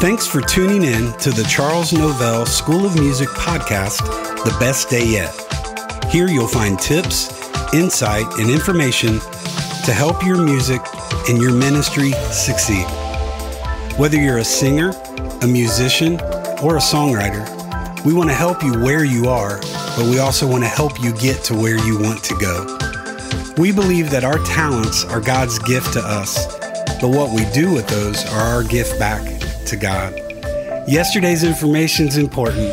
Thanks for tuning in to the Charles Novell School of Music podcast, The Best Day Yet. Here you'll find tips, insight, and information to help your music and your ministry succeed. Whether you're a singer, a musician, or a songwriter, we want to help you where you are, but we also want to help you get to where you want to go. We believe that our talents are God's gift to us, but what we do with those are our gift back to God. Yesterday's information is important,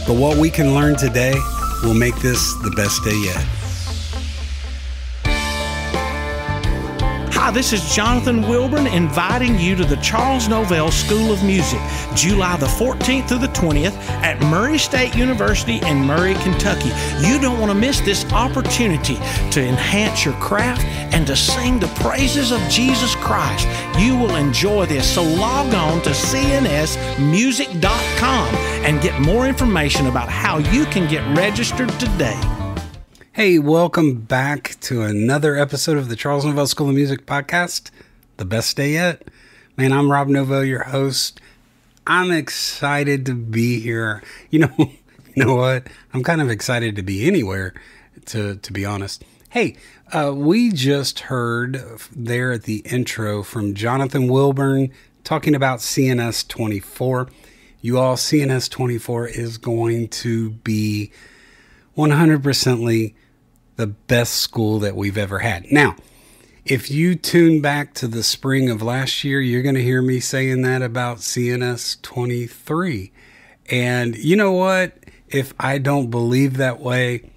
but what we can learn today will make this the best day yet. Hi, this is Jonathan Wilburn inviting you to the Charles Novell School of Music, July the 14th through the 20th at Murray State University in Murray, Kentucky. You don't want to miss this opportunity to enhance your craft and to sing the praises of Jesus Christ. You will enjoy this, so log on to cnsmusic.com and get more information about how you can get registered today. Hey, welcome back to another episode of the Charles Novell School of Music podcast, The Best Day Yet. Man, I'm Rob Novell, your host. I'm excited to be here. You know what? I'm kind of excited to be anywhere, to be honest. Hey, we just heard there at the intro from Jonathan Wilburn talking about CNS 24. You all, CNS 24 is going to be 100% the best school that we've ever had. Now, if you tune back to the spring of last year, you're going to hear me saying that about CNS 23. And you know what? If I don't believe that way,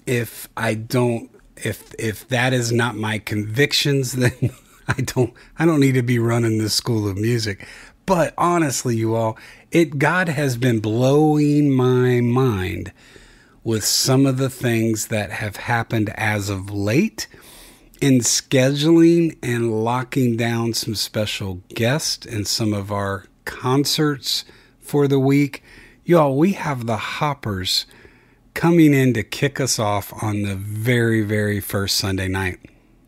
if that is not my convictions, then I don't need to be running this school of music. But honestly, you all, God has been blowing my mind with some of the things that have happened as of late in scheduling and locking down some special guests and some of our concerts for the week. Y'all, we have the Hoppers coming in to kick us off on the very, very first Sunday night.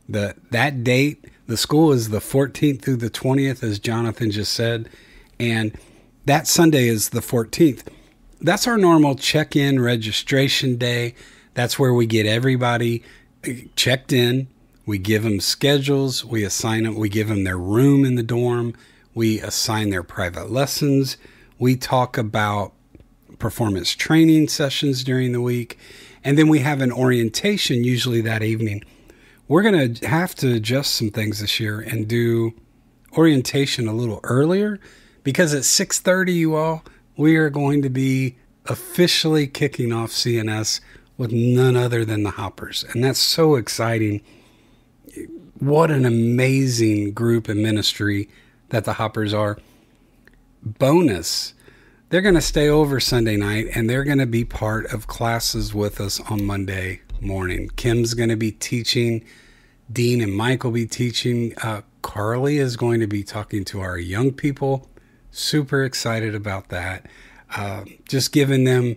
That date, the school is the 14th through the 20th, as Jonathan just said, and that Sunday is the 14th. That's our normal check-in registration day. That's where we get everybody checked in. We give them schedules. We assign them. We give them their room in the dorm. We assign their private lessons. We talk about performance training sessions during the week. And then we have an orientation usually that evening. We're going to have to adjust some things this year and do orientation a little earlier because at 6:30, you all, we are going to be officially kicking off CNS with none other than the Hoppers. And that's so exciting. What an amazing group and ministry that the Hoppers are. Bonus, they're going to stay over Sunday night and they're going to be part of classes with us on Monday morning. Kim's going to be teaching. Dean and Mike will be teaching. Carly is going to be talking to our young people. Super excited about that. Just giving them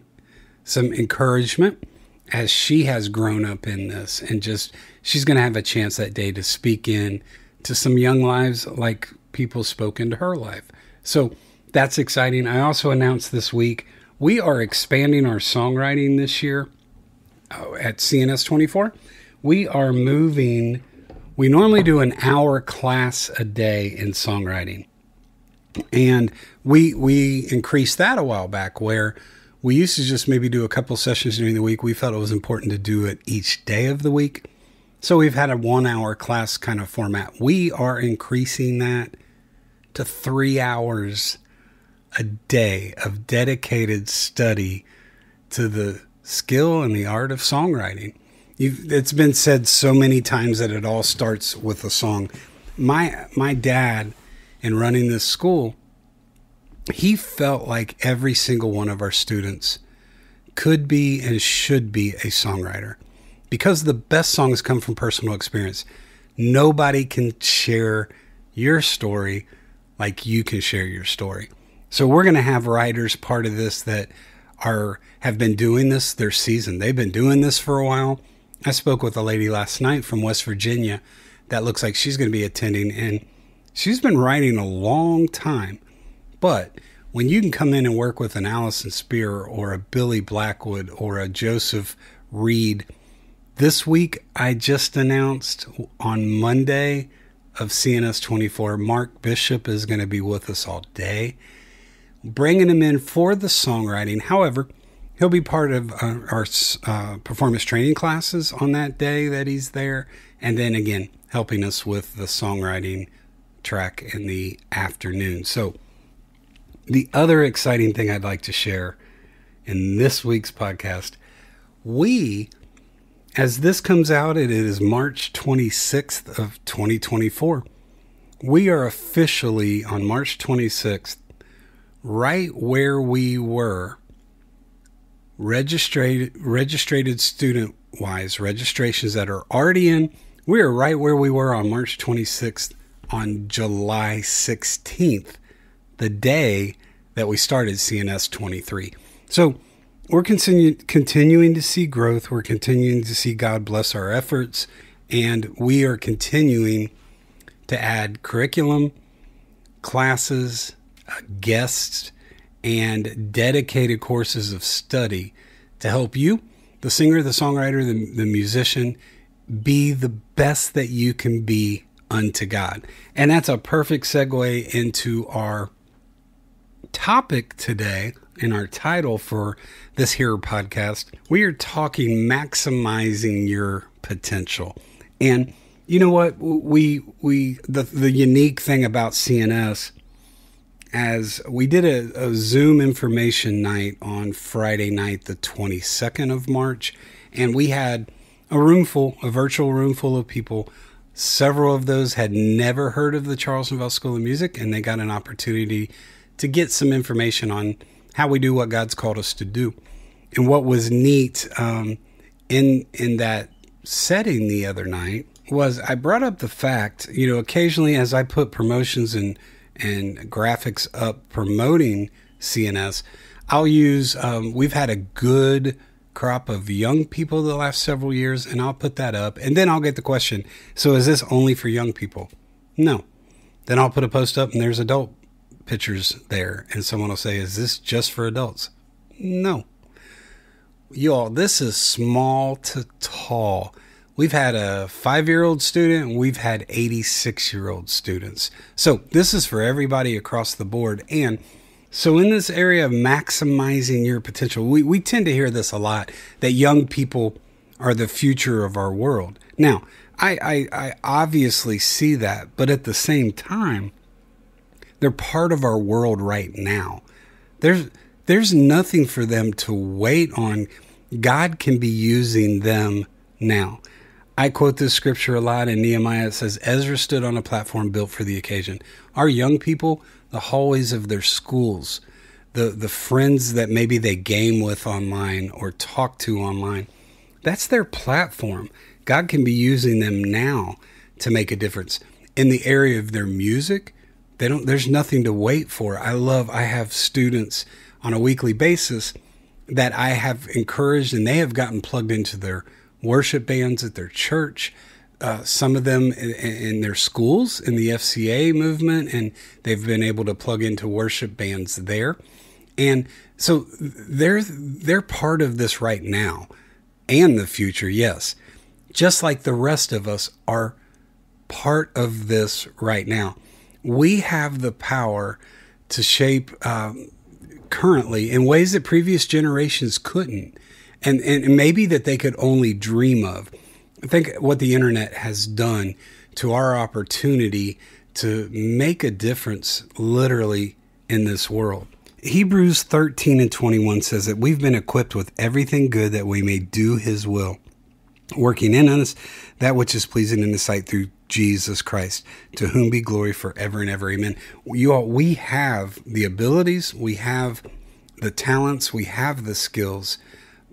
some encouragement as she has grown up in this, and just she's going to have a chance that day to speak in to some young lives like people spoke into her life. So that's exciting. I also announced this week we are expanding our songwriting this year at CNS 24. We are moving. We normally do an hour class a day in songwriting. And we increased that a while back where we used to just maybe do a couple sessions during the week. We felt it was important to do it each day of the week. So we've had a 1 hour class kind of format. We are increasing that to 3 hours a day of dedicated study to the skill and the art of songwriting. It's been said so many times that it all starts with a song. My dad, in running this school, he felt like every single one of our students could be and should be a songwriter because the best songs come from personal experience. Nobody can share your story like you can share your story. So we're going to have writers part of this that have been doing this their season. They've been doing this for a while. I spoke with a lady last night from West Virginia that looks like she's going to be attending, and she's been writing a long time, But when you can come in and work with an Allison Spear or a Billy Blackwood or a Joseph Reed, this week I just announced on Monday of CNS 24, Mark Bishop is going to be with us all day, bringing him in for the songwriting. However, he'll be part of our performance training classes on that day that he's there. And then again, helping us with the songwriting track in the afternoon. So the other exciting thing I'd like to share in this week's podcast, as this comes out, it is March 26th of 2024. We are officially on March 26th, right where we were registered student-wise, registrations that are already in. We are right where we were on March 26th on July 16th, the day that we started CNS 23. So we're continuing to see growth. We're continuing to see God bless our efforts, and we are continuing to add curriculum, classes, guests, and dedicated courses of study to help you, the singer, the songwriter, the musician, be the best that you can be unto God. And that's a perfect segue into our topic today and our title for this here podcast. We are talking maximizing your potential. And you know what? The unique thing about CNS, as we did a Zoom information night on Friday night, the 22nd of March, and we had a virtual room full of people. Several of those had never heard of the Charles Novell School of Music, and they got an opportunity to get some information on how we do what God's called us to do. And what was neat in that setting the other night was I brought up the fact, occasionally as I put promotions and graphics up promoting CNS, I'll use, we've had a good crop of young people the last several years, and I'll put that up, and then I'll get the question, so is this only for young people? No. Then I'll put a post up and there's adult pictures there, and someone will say, is this just for adults? No. Y'all, this is small to tall. We've had a 5-year-old student, and we've had 86-year-old students. So this is for everybody across the board. And so in this area of maximizing your potential, we tend to hear this a lot, that young people are the future of our world. Now, I obviously see that, but at the same time, they're part of our world right now. There's nothing for them to wait on. God can be using them now. I quote this scripture a lot in Nehemiah. It says, Ezra stood on a platform built for the occasion. Our young people, the hallways of their schools, the friends that maybe they game with online or talk to online, that's their platform. God can be using them now to make a difference. In the area of their music, there's nothing to wait for. I have students on a weekly basis that I have encouraged, and they have gotten plugged into their worship bands at their church, some of them in their schools, in the FCA movement, and they've been able to plug into worship bands there. And so they're part of this right now and the future, yes. Just like the rest of us are part of this right now. We have the power to shape currently in ways that previous generations couldn't. And maybe that they could only dream of. Think what the internet has done to our opportunity to make a difference literally in this world. Hebrews 13:21 says that we've been equipped with everything good that we may do his will, working in us that which is pleasing in his sight through Jesus Christ, to whom be glory forever and ever. Amen. We have the abilities, we have the talents, we have the skills,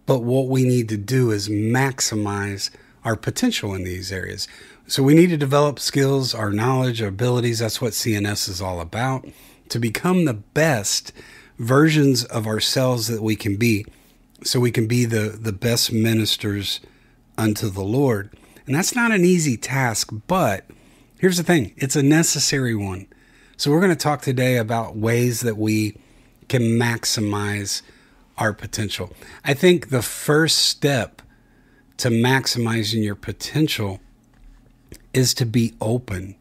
but what we need to do is maximize our potential in these areas. So we need to develop skills, our knowledge, our abilities. That's what CNS is all about, to become the best versions of ourselves that we can be, so we can be the best ministers unto the Lord. And that's not an easy task, but here's the thing. It's a necessary one. So we're going to talk today about ways that we can maximize our potential. I think the first step to maximizing your potential is to be open.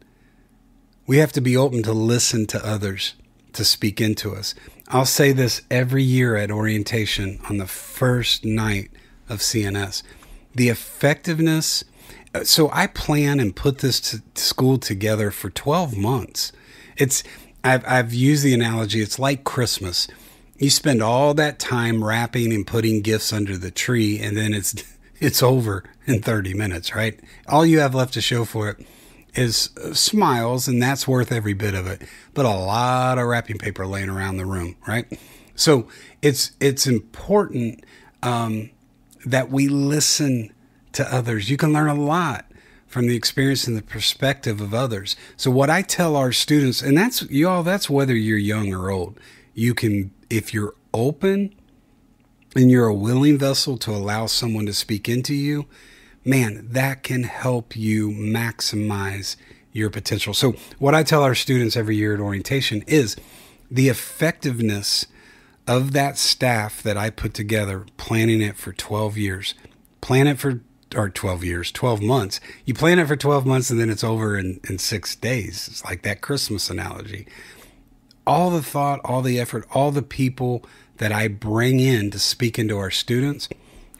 We have to be open to listen to others, to speak into us. I'll say this every year at orientation on the first night of CNS. The effectiveness. So I plan and put this school together for 12 months. I've used the analogy, it's like Christmas. You spend all that time wrapping and putting gifts under the tree, and then it's over in 30 minutes, right? All you have left to show for it is smiles, and that's worth every bit of it. But a lot of wrapping paper laying around the room, right? So it's important that we listen to others. You can learn a lot from the experience and the perspective of others. So what I tell our students, and that's whether you're young or old, you can, if you're open and you're a willing vessel to allow someone to speak into you, man, that can help you maximize your potential. So what I tell our students every year at orientation is the effectiveness of that staff that I put together, planning it for 12 years, 12 months. You plan it for 12 months and then it's over in 6 days. It's like that Christmas analogy. All the thought, all the effort, all the people that I bring in to speak into our students,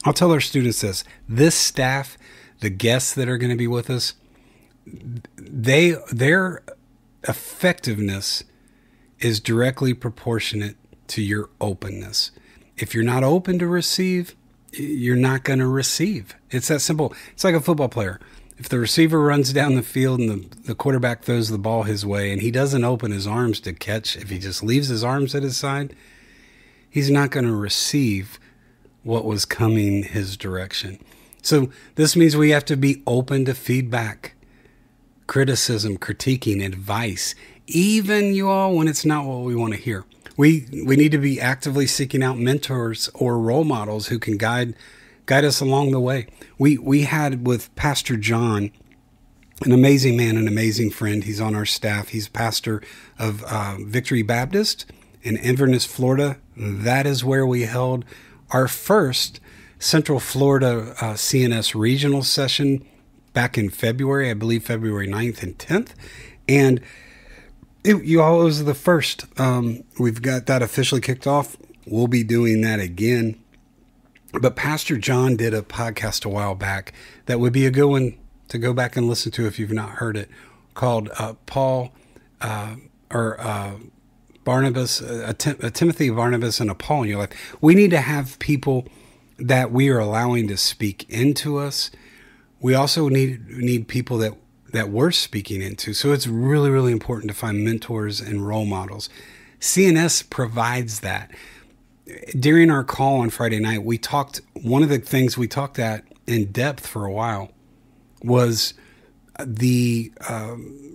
I'll tell our students this staff, the guests that are going to be with us, their effectiveness is directly proportionate to your openness. If you're not open to receive, you're not going to receive. It's that simple. It's like a football player. If the receiver runs down the field and the quarterback throws the ball his way and he doesn't open his arms to catch, if he just leaves his arms at his side, he's not going to receive what was coming his direction. So this means we have to be open to feedback, criticism, critiquing, advice, even you all when it's not what we want to hear. We need to be actively seeking out mentors or role models who can guide us along the way. We had with Pastor John, an amazing man, an amazing friend. He's on our staff. He's pastor of Victory Baptist in Inverness, Florida. That is where we held our first Central Florida CNS regional session back in February, I believe February 9th and 10th. And it was the first. We've got that officially kicked off. We'll be doing that again. But Pastor John did a podcast a while back that would be a good one to go back and listen to if you've not heard it, called Barnabas, Timothy, Barnabas, and a Paul in your life. We need to have people that we are allowing to speak into us. We also need people that we're speaking into. So it's really, really important to find mentors and role models. CNS provides that. During our call on Friday night, one of the things we talked at in depth for a while was the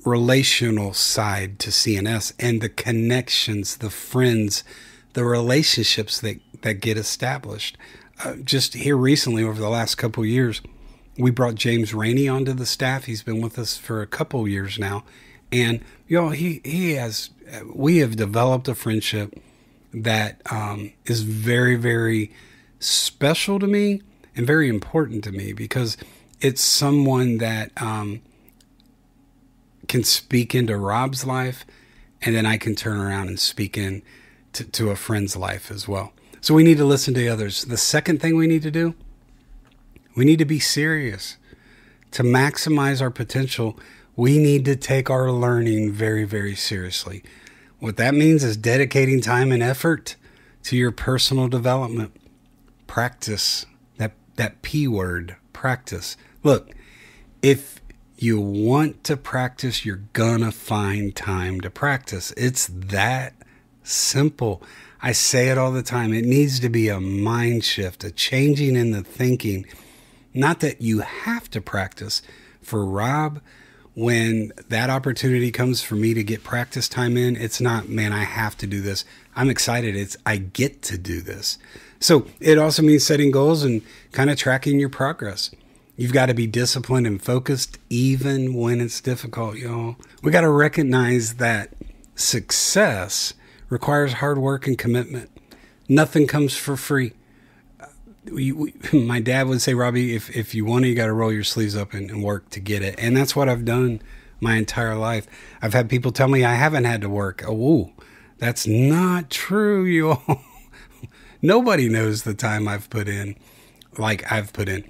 relational side to CNS and the connections, the friends, the relationships that get established. Just here recently, over the last couple of years, we brought James Rainey onto the staff. He's been with us for a couple of years now. And, we have developed a friendship that is very, very special to me and very important to me because it's someone that can speak into Rob's life, and then I can turn around and speak to a friend's life as well. So we need to listen to others. The second thing we need to do, we need to be serious. To maximize our potential, we need to take our learning very, very seriously. What that means is dedicating time and effort to your personal development. Practice, that P word, practice. Look, if you want to practice, you're gonna find time to practice. It's that simple. I say it all the time. It needs to be a mind shift, a changing in the thinking. Not that you have to practice. For Rob, when that opportunity comes for me to get practice time in, it's not, man, I have to do this. I'm excited. It's, I get to do this. So it also means setting goals and kind of tracking your progress. You've got to be disciplined and focused even when it's difficult, y'all. We got to recognize that success requires hard work and commitment. Nothing comes for free. My dad would say, Robbie, if you want it, you got to roll your sleeves up and work to get it. And that's what I've done my entire life. I've had people tell me I haven't had to work. Oh, that's not true, you all. Nobody knows the time I've put in like I've put in.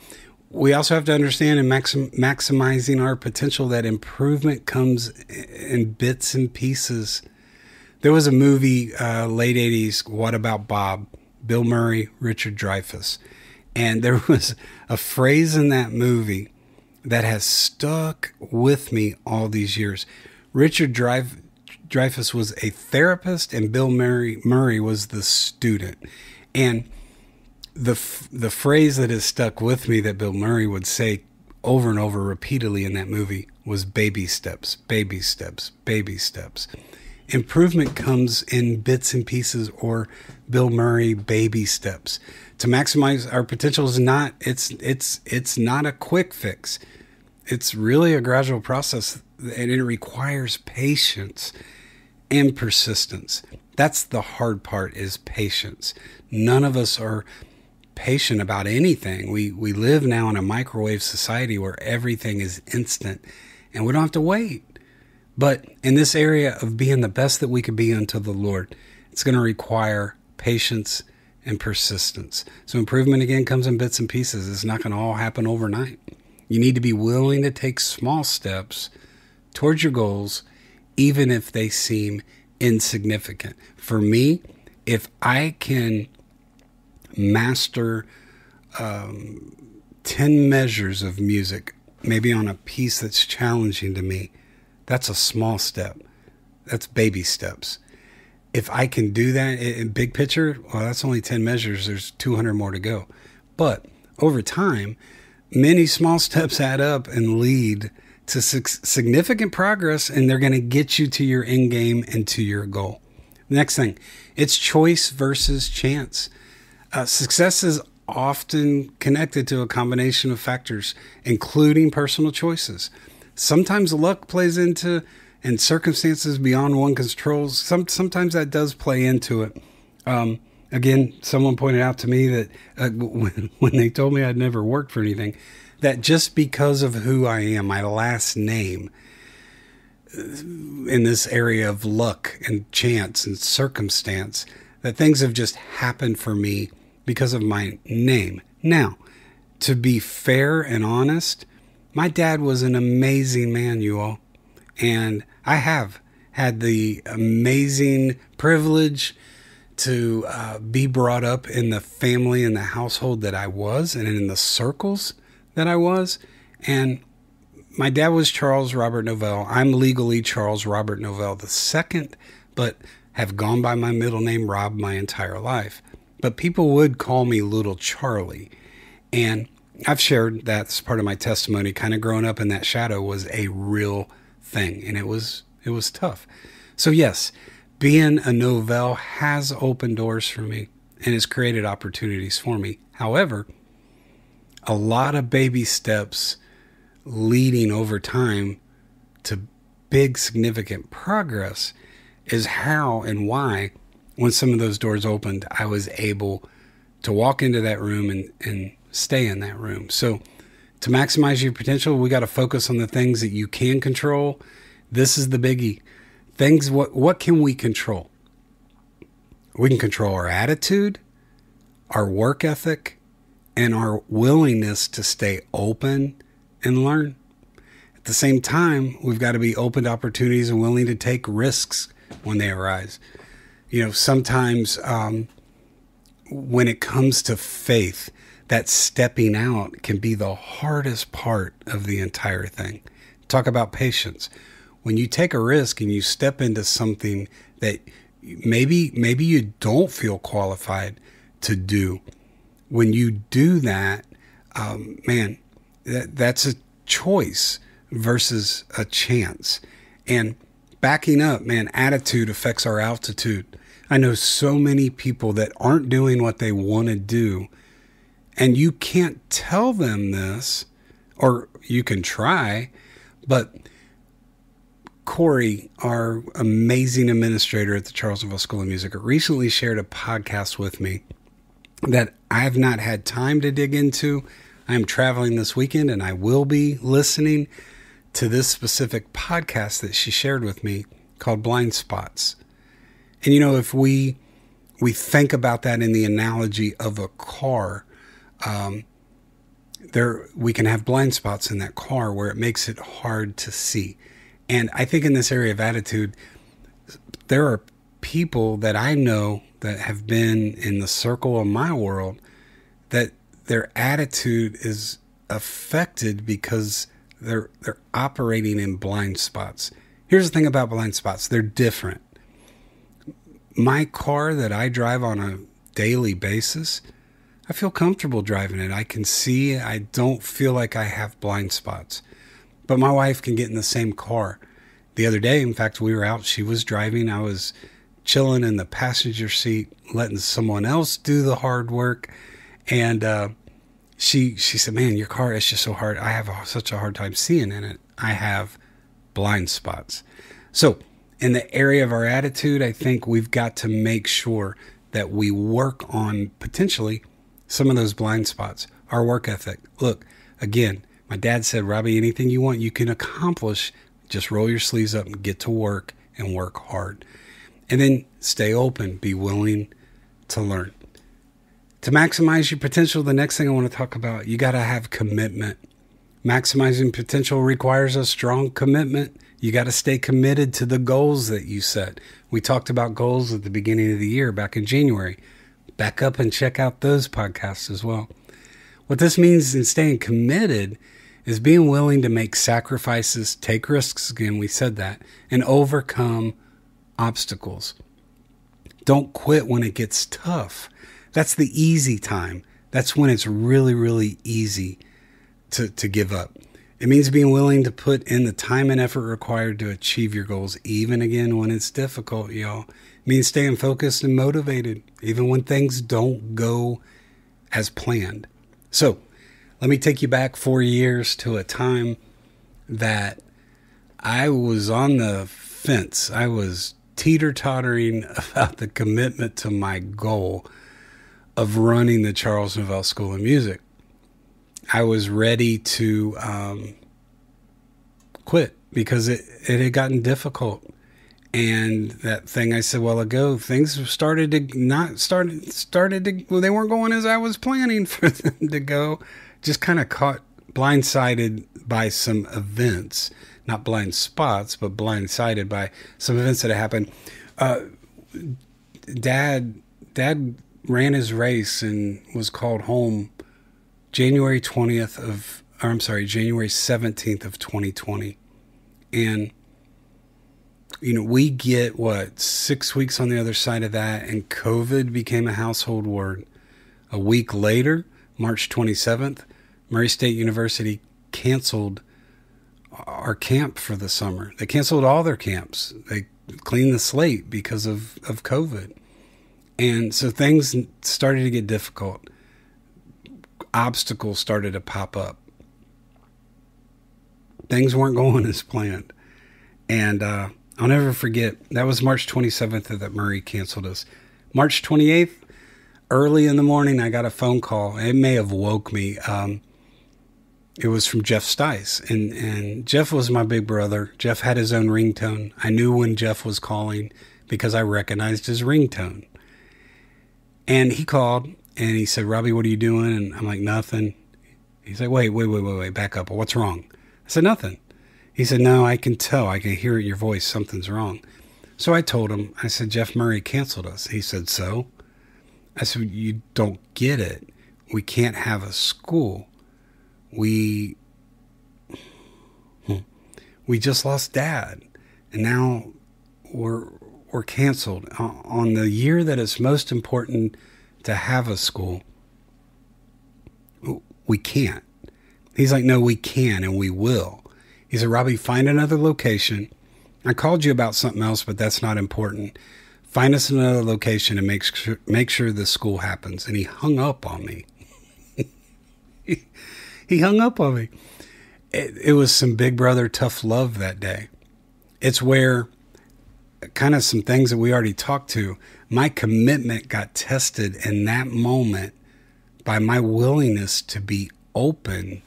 We also have to understand in maximizing our potential that improvement comes in bits and pieces. There was a movie, late 80s, What About Bob? Bill Murray, Richard Dreyfuss. And there was a phrase in that movie that has stuck with me all these years. Richard Dreyfuss was a therapist and Bill Murray was the student. And the phrase that has stuck with me that Bill Murray would say over and over repeatedly in that movie was baby steps, baby steps, baby steps. Improvement comes in bits and pieces, or Bill Murray baby steps. To maximize our potential is not, it's not a quick fix. It's really a gradual process, and it requires patience and persistence. That's the hard part, is patience. None of us are patient about anything. We live now in a microwave society where everything is instant and we don't have to wait. But in this area of being the best that we could be unto the Lord, it's going to require patience and persistence. So improvement, again, comes in bits and pieces. It's not going to all happen overnight. You need to be willing to take small steps towards your goals, even if they seem insignificant. For me, if I can master 10 measures of music, maybe on a piece that's challenging to me, that's a small step. That's baby steps. If I can do that in big picture, well, that's only 10 measures. There's 200 more to go. But over time, many small steps add up and lead to significant progress, and they're going to get you to your end game and to your goal. Next thing, it's choice versus chance. Success is often connected to a combination of factors, including personal choices. Sometimes luck plays into, and circumstances beyond one controls. Sometimes that does play into it. Again, someone pointed out to me that when they told me I'd never worked for anything, that just because of who I am, my last name, in this area of luck and chance and circumstance, that things have just happened for me because of my name. Now, to be fair and honest, my dad was an amazing man, you all. And I have had the amazing privilege to be brought up in the family and the household that I was, and in the circles that I was. And my dad was Charles Robert Novell. I'm legally Charles Robert Novell II, but have gone by my middle name, Rob, my entire life. But people would call me Little Charlie. And I've shared that as part of my testimony. Kind of growing up in that shadow was a real thing, and it was tough. So yes, being a Novell has opened doors for me and has created opportunities for me. However, a lot of baby steps leading over time to big significant progress is how and why, when some of those doors opened, I was able to walk into that room and stay in that room. So to maximize your potential, we got to focus on the things that you can control. This is the biggie. Things, what can we control? We can control our attitude, our work ethic, and our willingness to stay open and learn. At the same time, we've got to be open to opportunities and willing to take risks when they arise. You know, sometimes when it comes to faith, that stepping out can be the hardest part of the entire thing. Talk about patience. When you take a risk and you step into something that maybe you don't feel qualified to do, when you do that, that's a choice versus a chance. And backing up, attitude affects our altitude. I know so many people that aren't doing what they want to do, and you can't tell them this, or you can try, but Corey, our amazing administrator at the Charles Novell School of Music, recently shared a podcast with me that I have not had time to dig into. I am traveling this weekend, and I will be listening to this specific podcast that she shared with me called Blind Spots. And if we think about that in the analogy of a car, we can have blind spots in that car where it makes it hard to see. And I think in this area of attitude, there are people that I know that have been in the circle of my world that their attitude is affected because they're operating in blind spots. Here's the thing about blind spots. They're different. My car that I drive on a daily basis, I feel comfortable driving it. I can see. I don't feel like I have blind spots. But my wife can get in the same car. The other day, in fact, we were out. She was driving. I was chilling in the passenger seat, letting someone else do the hard work. And she said, man, your car is just so hard. I have such a hard time seeing in it. I have blind spots. So in the area of our attitude, I think we've got to make sure that we work on potentially some of those blind spots. Our work ethic. Look, again, my dad said, Robbie, anything you want, you can accomplish. Just roll your sleeves up and get to work and work hard. And then stay open. Be willing to learn. To maximize your potential, the next thing I want to talk about, you got to have commitment. Maximizing potential requires a strong commitment. You got to stay committed to the goals that you set. We talked about goals at the beginning of the year, back in January. Back up and check out those podcasts as well. What this means in staying committed is being willing to make sacrifices, take risks, again, we said that, and overcome obstacles. Don't quit when it gets tough. That's the easy time. That's when it's really, really easy to give up. It means being willing to put in the time and effort required to achieve your goals, even again when it's difficult, y'all. It means staying focused and motivated, even when things don't go as planned. So, let me take you back 4 years to a time that I was on the fence. I was teeter-tottering about the commitment to my goal of running the Charles Novell School of Music. I was ready to quit because it had gotten difficult. And that thing I said a while ago, things started to well, they weren't going as I was planning for them to go. Just kind of caught blindsided by some events, not blind spots, but blindsided by some events that happened. Dad ran his race and was called home January 17th of 2020. And, we get 6 weeks on the other side of that, and COVID became a household word. A week later, March 27th, Murray State University canceled our camp for the summer. They canceled all their camps. They cleaned the slate because of COVID. And so things started to get difficult. Obstacles started to pop up. Things weren't going as planned. And I'll never forget, that was March 27th that Murray canceled us. March 28th, early in the morning, I got a phone call. It may have woke me. It was from Jeff Stice. And Jeff was my big brother. Jeff had his own ringtone. I knew when Jeff was calling because I recognized his ringtone. And he called and he said, Robbie, what are you doing? And I'm like, nothing. He's like, wait, back up. What's wrong? I said, nothing. He said, no, I can tell. I can hear it in your voice. Something's wrong. So I told him, I said, Jeff Murray canceled us. He said, so? I said, you don't get it. We can't have a school. We just lost Dad. And now we're canceled. On the year that it's most important to have a school, we can't. He's like, no, we can and we will. He said, Robbie, find another location. I called you about something else, but that's not important. Find us another location and make sure the school happens. And he hung up on me. He hung up on me. It was some big brother tough love that day. It's where kind of some things that we already talked to, my commitment got tested in that moment by my willingness to be open,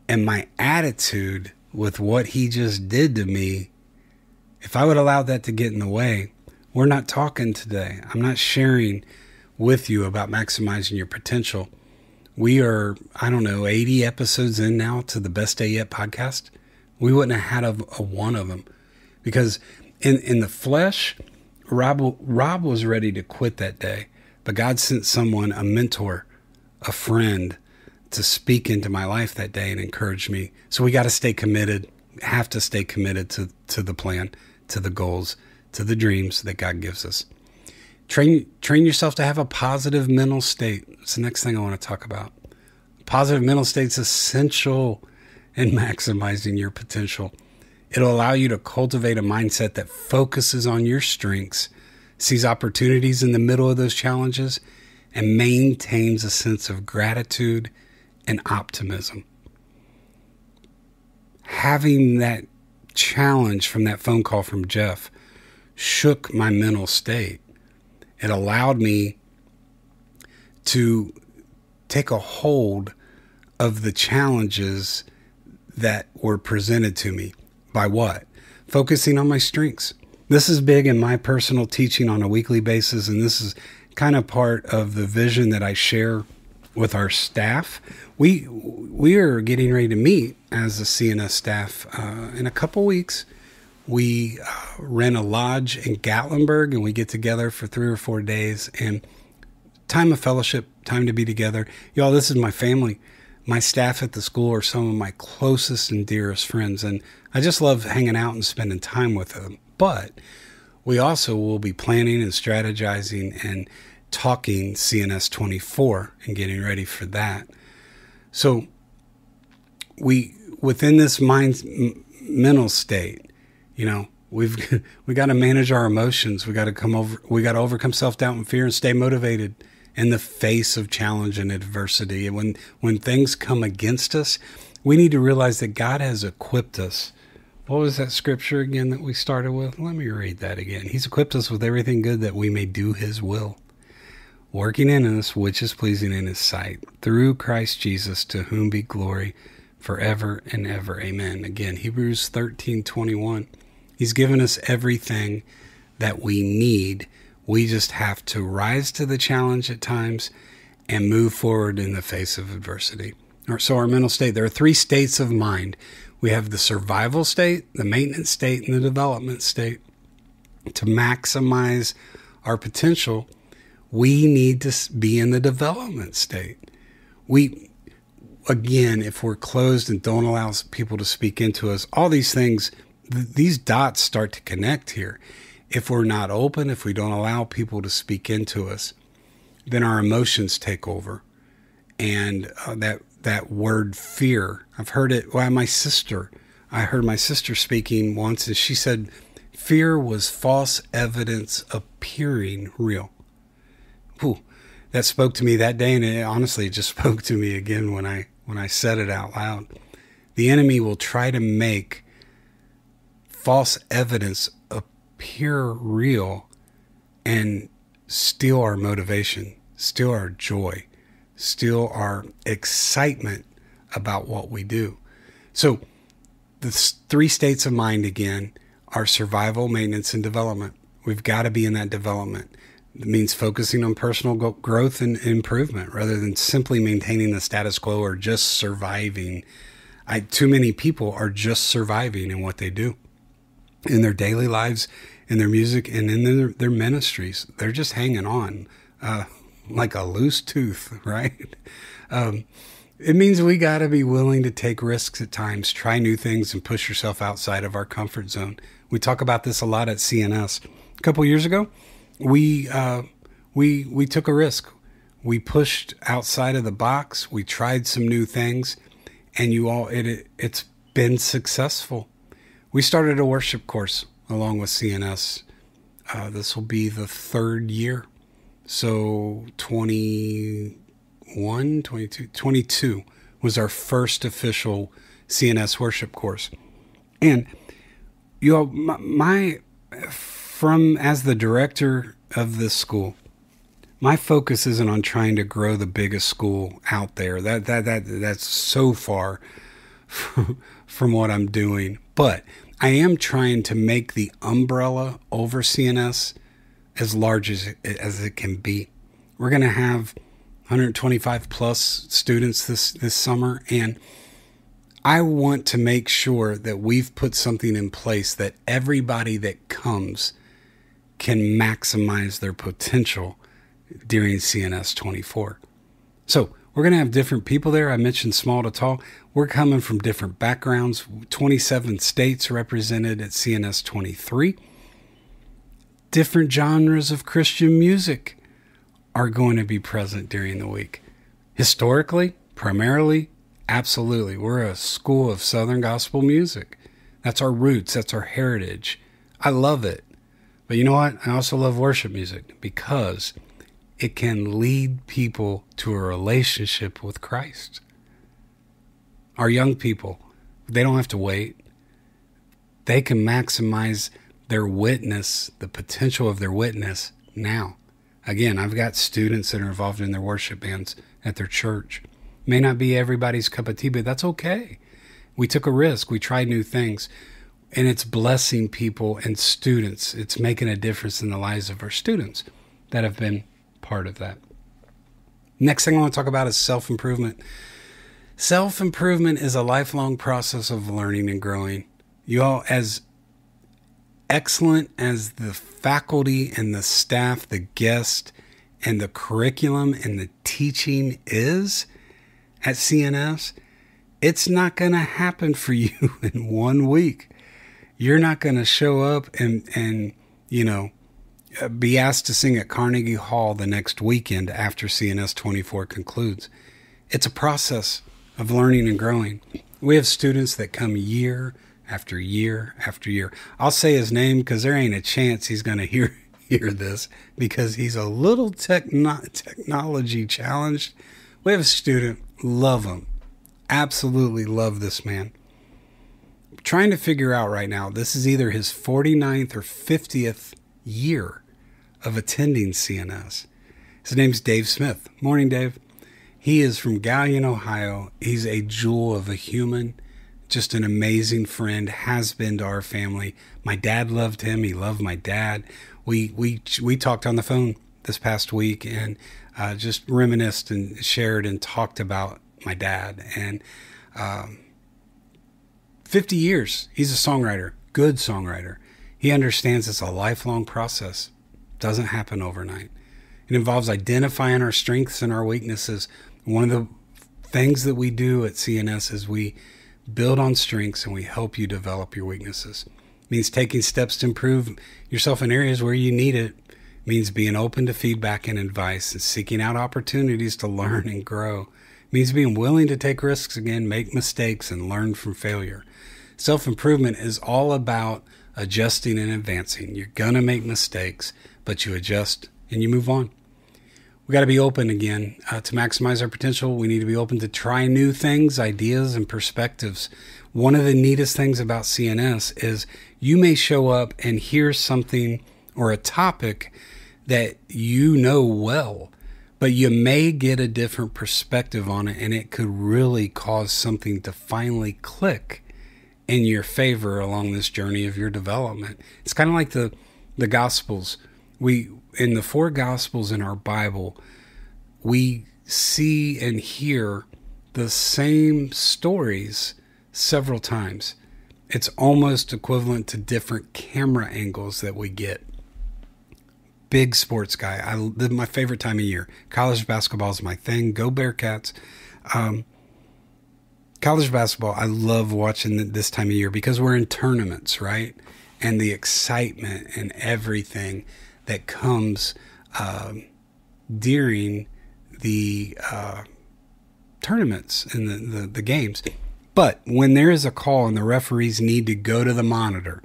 and my attitude with what he just did to me. If I would allow that to get in the way, we're not talking today. I'm not sharing with you about maximizing your potential. We are, 80 episodes in now to the Best Day Yet podcast. We wouldn't have had a one of them, because in the flesh, Rob was ready to quit that day, but God sent someone, a mentor, a friend, to speak into my life that day and encourage me. So we got to stay committed, have to stay committed to the plan, to the goals, to the dreams that God gives us. Train yourself to have a positive mental state. It's the next thing I want to talk about. Positive mental state is essential in maximizing your potential. It'll allow you to cultivate a mindset that focuses on your strengths, sees opportunities in the middle of those challenges, and maintains a sense of gratitude and optimism. Having that challenge from that phone call from Jeff shook my mental state. It allowed me to take a hold of the challenges that were presented to me. By what? Focusing on my strengths. This is big in my personal teaching on a weekly basis, and this is kind of part of the vision that I share with our staff. We are getting ready to meet as a CNS staff in a couple weeks. We rent a lodge in Gatlinburg, and we get together for 3 or 4 days, and time of fellowship, time to be together. Y'all, this is my family. My staff at the school are some of my closest and dearest friends, and I just love hanging out and spending time with them. But we also will be planning and strategizing and talking CNS 24 and getting ready for that. So within this mental state, we got to manage our emotions. We got to overcome self-doubt and fear and stay motivated in the face of challenge and adversity. And when things come against us, we need to realize that God has equipped us. What was that scripture again that we started with? Let me read that again. He's equipped us with everything good that we may do his will, working in us which is pleasing in his sight, through Christ Jesus, to whom be glory forever and ever. Amen. Again, Hebrews 13:21. He's given us everything that we need. We just have to rise to the challenge at times and move forward in the face of adversity. So our mental state, there are 3 states of mind. We have the survival state, the maintenance state, and the development state. To maximize our potential, we need to be in the development state. Again, if we're closed and don't allow people to speak into us, all these things, these dots start to connect here. If we're not open, if we don't allow people to speak into us, then our emotions take over. And that word fear, I've heard it. Well, I heard my sister speaking once, and she said, fear was false evidence appearing real. Whew, that spoke to me that day, and it just spoke to me again when I said it out loud. The enemy will try to make false evidence appear real and steal our motivation, steal our joy, steal our excitement about what we do. So the 3 states of mind again are survival, maintenance, and development. We've got to be in that development. It means focusing on personal growth and improvement rather than simply maintaining the status quo or just surviving. Too many people are just surviving in what they do, in their daily lives, in their music, and in their ministries. They're just hanging on like a loose tooth, right? It means we got to be willing to take risks at times, try new things, and push yourself outside of our comfort zone. We talk about this a lot at CNS. A couple years ago, we took a risk. We pushed outside of the box. We tried some new things, and it's been successful. We started a worship course along with CNS. This will be the 3rd year. So 22 was our first official CNS worship course. And You all, as the director of this school, my focus isn't on trying to grow the biggest school out there. That's so far from what I'm doing. But I am trying to make the umbrella over CNS as large as it can be. We're going to have 125 plus students this summer, and I want to make sure that we've put something in place that everybody that comes can maximize their potential during CNS 24. So we're going to have different people there. I mentioned small to tall. We're coming from different backgrounds. 27 states represented at CNS 23. Different genres of Christian music are going to be present during the week. Historically, primarily, absolutely. We're a school of Southern gospel music. That's our roots. That's our heritage. I love it. But you know what? I also love worship music because it can lead people to a relationship with Christ. Our young people, they don't have to wait. They can maximize their witness, the potential of their witness now. Again, I've got students that are involved in their worship bands at their church. May not be everybody's cup of tea, but that's okay. We took a risk. We tried new things. And it's blessing people and students. It's making a difference in the lives of our students that have been part of that. Next thing I want to talk about is self-improvement. Self-improvement is a lifelong process of learning and growing. You all, as excellent as the faculty and the staff, the guests, and the curriculum and the teaching is at CNS, it's not going to happen for you in 1 week. You're not going to show up and be asked to sing at Carnegie Hall the next weekend after CNS 24 concludes. It's a process of learning and growing. We have students that come year after year after year. I'll say his name because there ain't a chance he's going to hear this because he's a little technology challenged. We have a student, love him, absolutely love this man. Trying to figure out right now, this is either his 49th or 50th year of attending CNS. His name's Dave Smith. Morning, Dave. He is from Galion, Ohio. He's a jewel of a human, just an amazing friend, has been to our family. My dad loved him. He loved my dad. We talked on the phone this past week and just reminisced and shared and talked about my dad. And 50 years, he's a songwriter, good songwriter. He understands it's a lifelong process. Doesn't happen overnight. It involves identifying our strengths and our weaknesses. One of the things that we do at CNS is we build on strengths and we help you develop your weaknesses. It means taking steps to improve yourself in areas where you need it. It means being open to feedback and advice and seeking out opportunities to learn and grow. It means being willing to take risks again, make mistakes, and learn from failure. Self-improvement is all about adjusting and advancing. You're going to make mistakes, but you adjust and you move on. We got to be open again to maximize our potential. We need to be open to try new things, ideas, and perspectives. One of the neatest things about CNS is you may show up and hear something or a topic that you know well, but you may get a different perspective on it, and it could really cause something to finally click in your favor along this journey of your development. It's kind of like the Gospels. In the 4 Gospels in our Bible, we see and hear the same stories several times. It's almost equivalent to different camera angles that we get. Big sports guy. My favorite time of year. College basketball is my thing. Go Bearcats. College basketball, I love watching this time of year because we're in tournaments, right? And the excitement and everything that comes during the tournaments and the games. But when there is a call and the referees need to go to the monitor,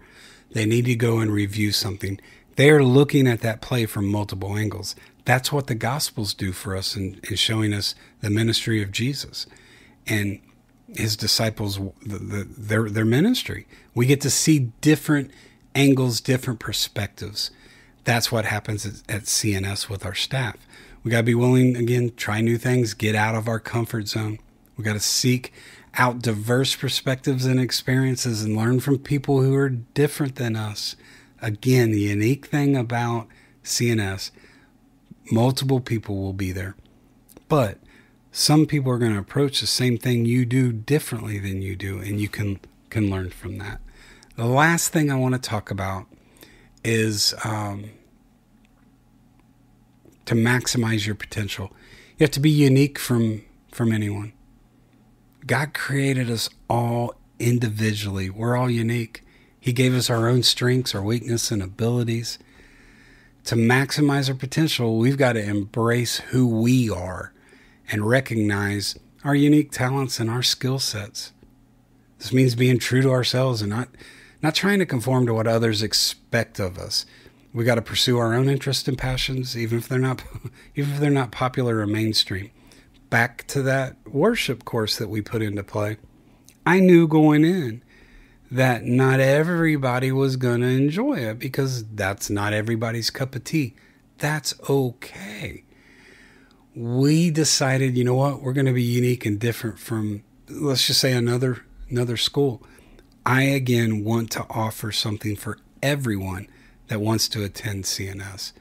they need to go and review something, they are looking at that play from multiple angles. That's what the Gospels do for us in showing us the ministry of Jesus. And his disciples their ministry. We get to see different angles, different perspectives. That's what happens at CNS with our staff. We got to be willing, again, try new things, get out of our comfort zone. We got to seek out diverse perspectives and experiences and learn from people who are different than us. Again, the unique thing about CNS, multiple people will be there, but some people are going to approach the same thing you do differently than you do, and you can learn from that. The last thing I want to talk about is to maximize your potential. You have to be unique from anyone. God created us all individually. We're all unique. He gave us our own strengths, our weaknesses, and abilities. To maximize our potential, we've got to embrace who we are and recognize our unique talents and our skill sets. This means being true to ourselves and not trying to conform to what others expect of us. We got to pursue our own interests and passions, even if they're not popular or mainstream. Back to that worship course that we put into play. I knew going in that not everybody was going to enjoy it because that's not everybody's cup of tea. That's okay. We decided, you know what, we're going to be unique and different from, let's just say, another school. I, again, want to offer something for everyone that wants to attend CNS.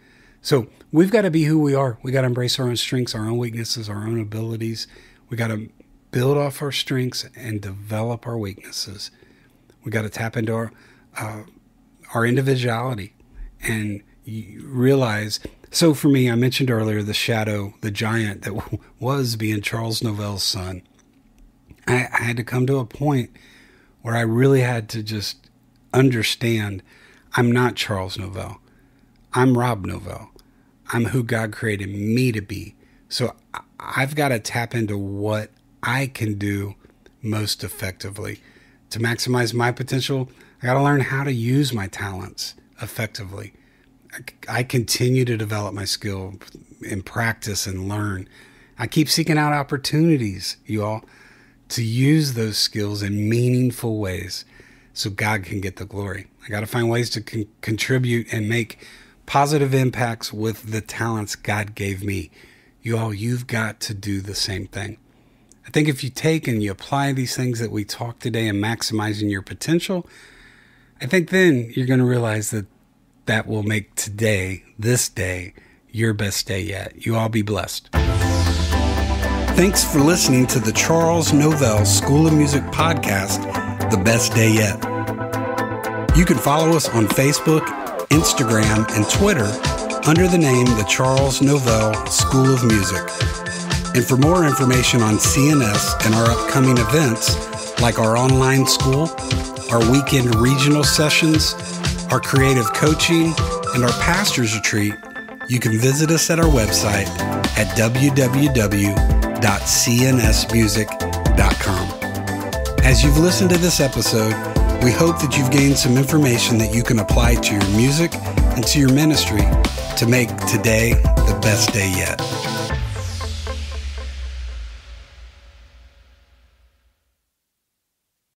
So we've got to be who we are. We got to embrace our own strengths, our own weaknesses, our own abilities. We got to build off our strengths and develop our weaknesses. We got to tap into our individuality and realize. So for me, I mentioned earlier the shadow, the giant that was being Charles Novell's son. I had to come to a point where I really had to just understand I'm not Charles Novell. I'm Rob Novell. I'm who God created me to be. So I've got to tap into what I can do most effectively. To maximize my potential, I got to learn how to use my talents effectively. I continue to develop my skill and practice and learn. I keep seeking out opportunities, you all, to use those skills in meaningful ways so God can get the glory. I got to find ways to contribute and make positive impacts with the talents God gave me. You all, you've got to do the same thing. I think if you take and you apply these things that we talked today and maximizing your potential, I think then you're going to realize that will make today, this day, your best day yet. You all be blessed. Thanks for listening to the Charles Novell School of Music podcast, The Best Day Yet. You can follow us on Facebook, Instagram, and Twitter under the name the Charles Novell School of Music. And for more information on CNS and our upcoming events, like our online school, our weekend regional sessions, our creative coaching, and our pastor's retreat, you can visit us at our website at www.cnsmusic.com. As you've listened to this episode, we hope that you've gained some information that you can apply to your music and to your ministry to make today the best day yet.